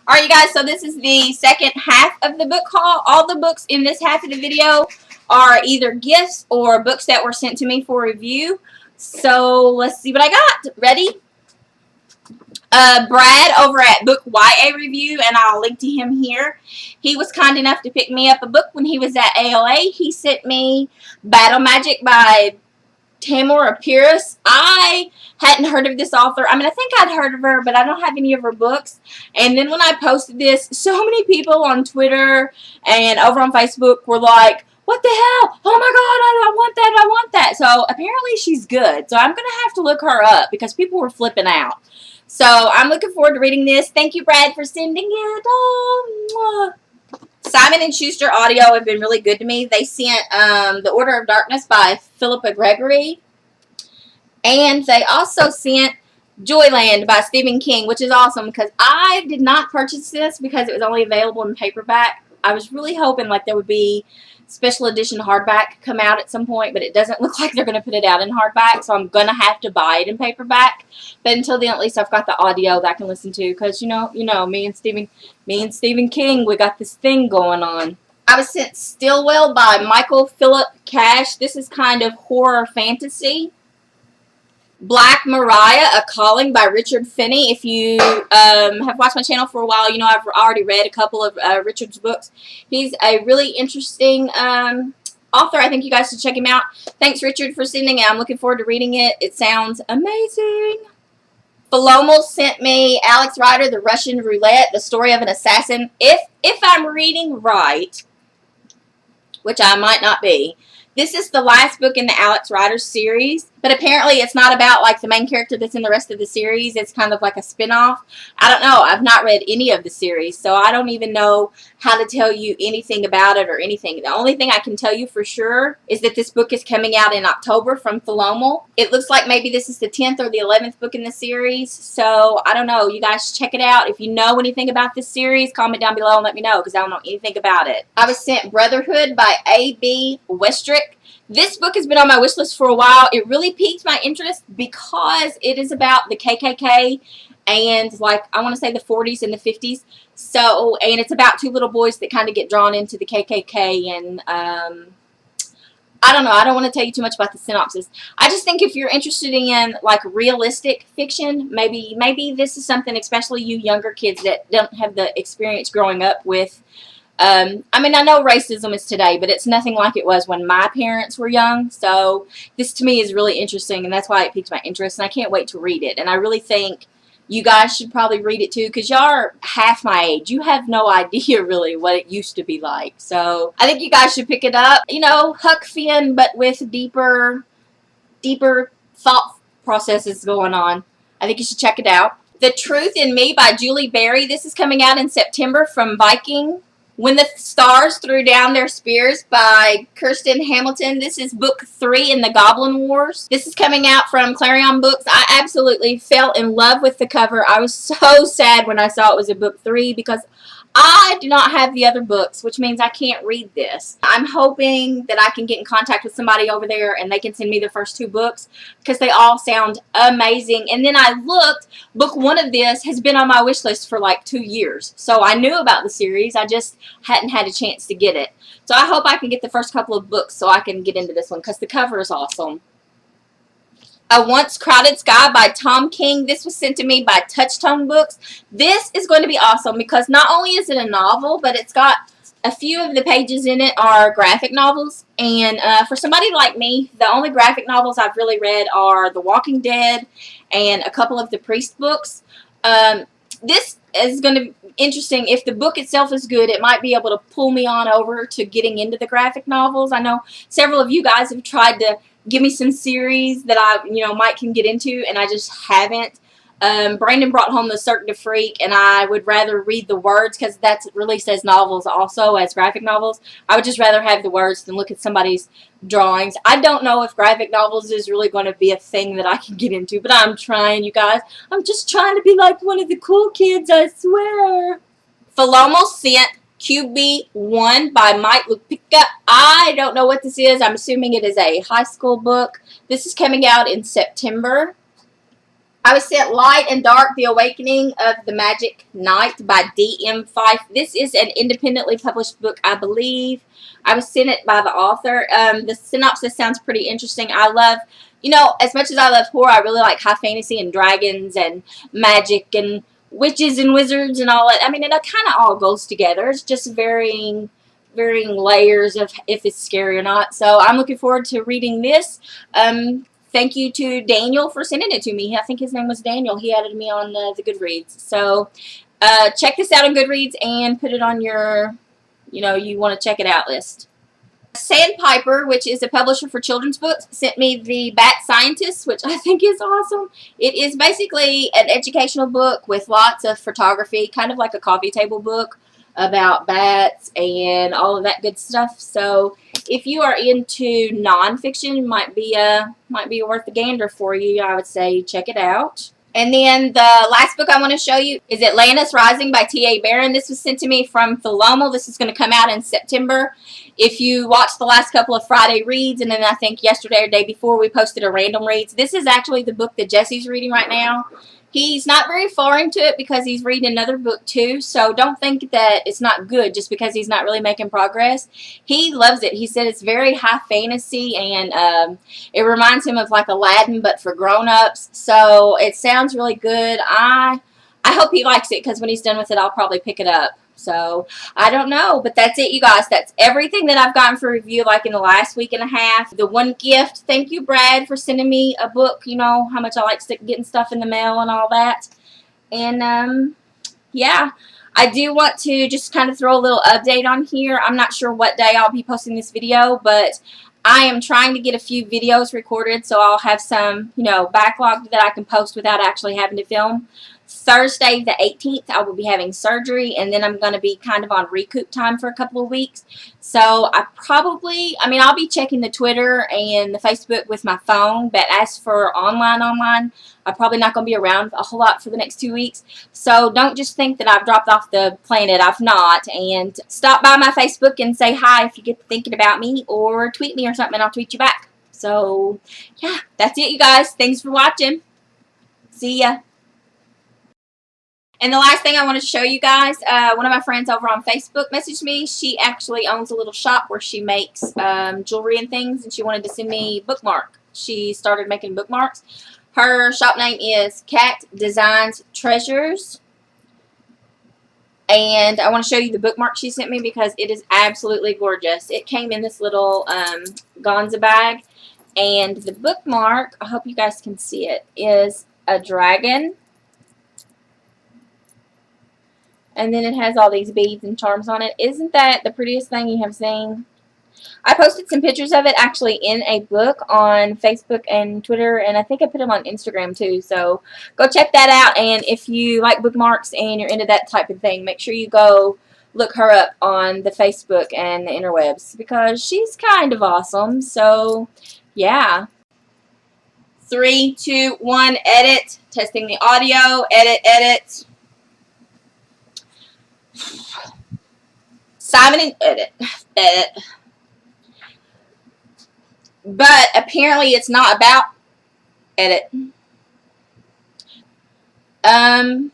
Alright, you guys, so this is the second half of the book haul. All the books in this half of the video are either gifts or books that were sent to me for review. So, let's see what I got. Ready? Brad over at Book YA Review, and I'll link to him here. He was kind enough to pick me up a book when he was at ALA. He sent me Battle Magic by Tamora. I hadn't heard of this author. I mean, I think I'd heard of her, but I don't have any of her books. And then when I posted this, so many people on Twitter and over on Facebook were like, what the hell? Oh my god, I want that, I want that. So apparently she's good. So I'm going to have to look her up because people were flipping out. So I'm looking forward to reading this. Thank you, Brad, for sending it. Oh, Simon & Schuster Audio have been really good to me. They sent The Order of Darkness by Philip Gregory. And they also sent Joyland by Stephen King, which is awesome because I did not purchase this because it was only available in paperback. I was really hoping like there would be special edition hardback come out at some point, but it doesn't look like they're going to put it out in hardback, so I'm going to have to buy it in paperback. But until then, at least I've got the audio that I can listen to because, you know, me and Stephen King, we got this thing going on. I was sent Stillwell by Philip Cash. This is kind of horror fantasy. Black Mariah, A Calling by Richard Finney. If you have watched my channel for a while, you know I've already read a couple of Richard's books. He's a really interesting author. I think you guys should check him out. Thanks, Richard, for sending it. I'm looking forward to reading it. It sounds amazing. Philomel sent me Alex Rider, The Russian Roulette, The Story of an Assassin. If I'm reading right, which I might not be, this is the last book in the Alex Rider series, but apparently it's not about like the main character that's in the rest of the series. It's kind of like a spin-off. I don't know. I've not read any of the series, so I don't even know how to tell you anything about it or anything. The only thing I can tell you for sure is that this book is coming out in October from Philomel. It looks like maybe this is the 10th or the 11th book in the series, so I don't know. You guys check it out. If you know anything about this series, comment down below and let me know because I don't know anything about it. I was sent Brotherhood by A.B. Westrick. This book has been on my wish list for a while. It really piqued my interest because it is about the KKK and, like, I want to say the 40s and the 50s. So, and it's about two little boys that kind of get drawn into the KKK and, I don't know. I don't want to tell you too much about the synopsis. I just think if you're interested in, like, realistic fiction, maybe this is something, especially you younger kids that don't have the experience growing up with. I mean, I know racism is today, but it's nothing like it was when my parents were young. So this to me is really interesting, and that's why it piqued my interest, and I can't wait to read it. And I really think you guys should probably read it too, because y'all are half my age. You have no idea really what it used to be like. So I think you guys should pick it up. You know, Huck Finn, but with deeper thought processes going on. I think you should check it out. The Truth in Me by Julie Berry. This is coming out in September from Viking. When the Stars Threw Down Their Spears by Kersten Hamilton. This is book 3 in the Goblin Wars. This is coming out from Clarion Books. I absolutely fell in love with the cover. I was so sad when I saw it was a book 3 because I do not have the other books, which means I can't read this. I'm hoping that I can get in contact with somebody over there and they can send me the first 2 books because they all sound amazing. And then I looked, book 1 of this has been on my wish list for like 2 years. So I knew about the series, I just hadn't had a chance to get it. So I hope I can get the first couple of books so I can get into this one because the cover is awesome. A Once Crowded Sky by Tom King. This was sent to me by Touchstone Books. This is going to be awesome because not only is it a novel, but it's got a few of the pages in it are graphic novels. And for somebody like me, the only graphic novels I've really read are The Walking Dead and a couple of the Priest books. This is going to be interesting. If the book itself is good, it might be able to pull me on over to getting into the graphic novels. I know several of you guys have tried to give me some series that I, might can get into, and I just haven't. Brandon brought home The Cirque du Freak, and I would rather read the words because that really says novels also as graphic novels. I would just rather have the words than look at somebody's drawings. I don't know if graphic novels is really going to be a thing that I can get into, but I'm trying, you guys. I'm just trying to be like one of the cool kids, I swear. Philomel sent QB1 by Mike Lupica. I don't know what this is. I'm assuming it is a high school book. This is coming out in September. I was sent Light and Dark, The Awakening of the Magic Knight by D.M. Fife. This is an independently published book, I believe. I was sent it by the author. The synopsis sounds pretty interesting. I love, you know, as much as I love horror, I really like high fantasy and dragons and magic and witches and wizards and all that. I mean, it kind of all goes together. It's just varying layers of if it's scary or not. So I'm looking forward to reading this. Thank you to Daniel for sending it to me. I think his name was Daniel. He added me on the Goodreads. So check this out on Goodreads and put it on your, you know, you want to check it out list. Sandpiper, which is a publisher for children's books, sent me The Bat Scientist, which I think is awesome. It is basically an educational book with lots of photography, kind of like a coffee table book about bats and all of that good stuff. So if you are into nonfiction, might be worth a gander for you. I would say check it out. And then the last book I want to show you is Atlantis Rising by T.A. Barron. This was sent to me from Philomel. This is going to come out in September. If you watched the last couple of Friday reads, and then I think yesterday or day before we posted a random reads, this is actually the book that Jesse's reading right now. He's not very far into it because he's reading another book too, so don't think that it's not good just because he's not really making progress. He loves it. He said it's very high fantasy, and it reminds him of like Aladdin but for grown-ups, so it sounds really good. I hope he likes it because when he's done with it, I'll probably pick it up. So, I don't know, but that's it, you guys. That's everything that I've gotten for review, like in the last week and a half. The one gift, thank you, Brad, for sending me a book. You know how much I like getting stuff in the mail and all that. And, yeah, I do want to just kind of throw a little update on here. I'm not sure what day I'll be posting this video, but I am trying to get a few videos recorded, so I'll have some, you know, backlog that I can post without actually having to film. Thursday the 18th, I will be having surgery, and then I'm going to be kind of on recoup time for a couple of weeks. So I'll be checking the Twitter and the Facebook with my phone, but as for online, I'm probably not going to be around a whole lot for the next 2 weeks. So don't just think that I've dropped off the planet. I've not. And stop by my Facebook and say hi if you get thinking about me, or tweet me or something, and I'll tweet you back. So, yeah, that's it, you guys. Thanks for watching. See ya. And the last thing I want to show you guys, one of my friends over on Facebook messaged me. She actually owns a little shop where she makes jewelry and things, and she wanted to send me a bookmark. She started making bookmarks. Her shop name is Cat Designs Treasures. And I want to show you the bookmark she sent me because it is absolutely gorgeous. It came in this little Gonza bag. And the bookmark, I hope you guys can see it, is a dragon. And then it has all these beads and charms on it. Isn't that the prettiest thing you have seen? I posted some pictures of it actually in a book on Facebook and Twitter, and I think I put them on Instagram too. So go check that out. And if you like bookmarks and you're into that type of thing, make sure you go look her up on the Facebook and the interwebs because she's kind of awesome. So yeah. 3, 2, 1, edit. Testing the audio. Edit. Simon and edit. But apparently it's not about edit. The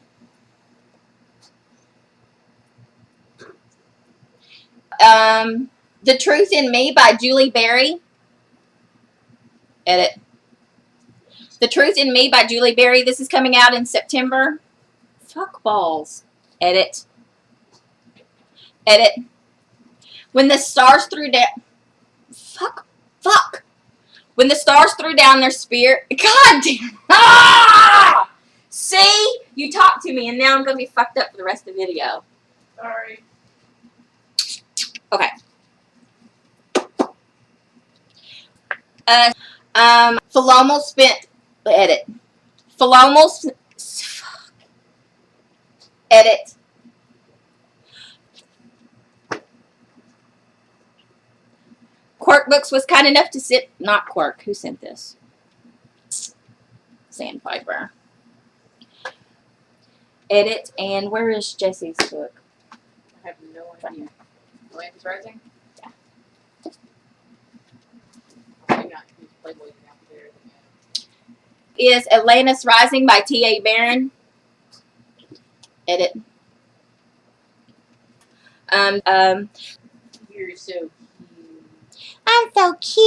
Truth in Me by Julie Berry. Edit. The Truth in Me by Julie Berry. This is coming out in September. Fuck balls. Edit. Edit. When the stars threw down. Fuck. When the stars threw down their spear. God damn. Ah! See? You talked to me, and now I'm going to be fucked up for the rest of the video. Sorry. Okay. Philomel spent. Edit. Philomel. Edit. Quirk Books was kind enough to sit. Not Quirk. Who sent this? Sandpiper. Edit. And where is Jesse's book? I have no idea. Atlantis Rising? Yeah. I'm not Playboy now. is Atlantis Rising by T.A. Barron. Edit. You're so cute. I'm so cute.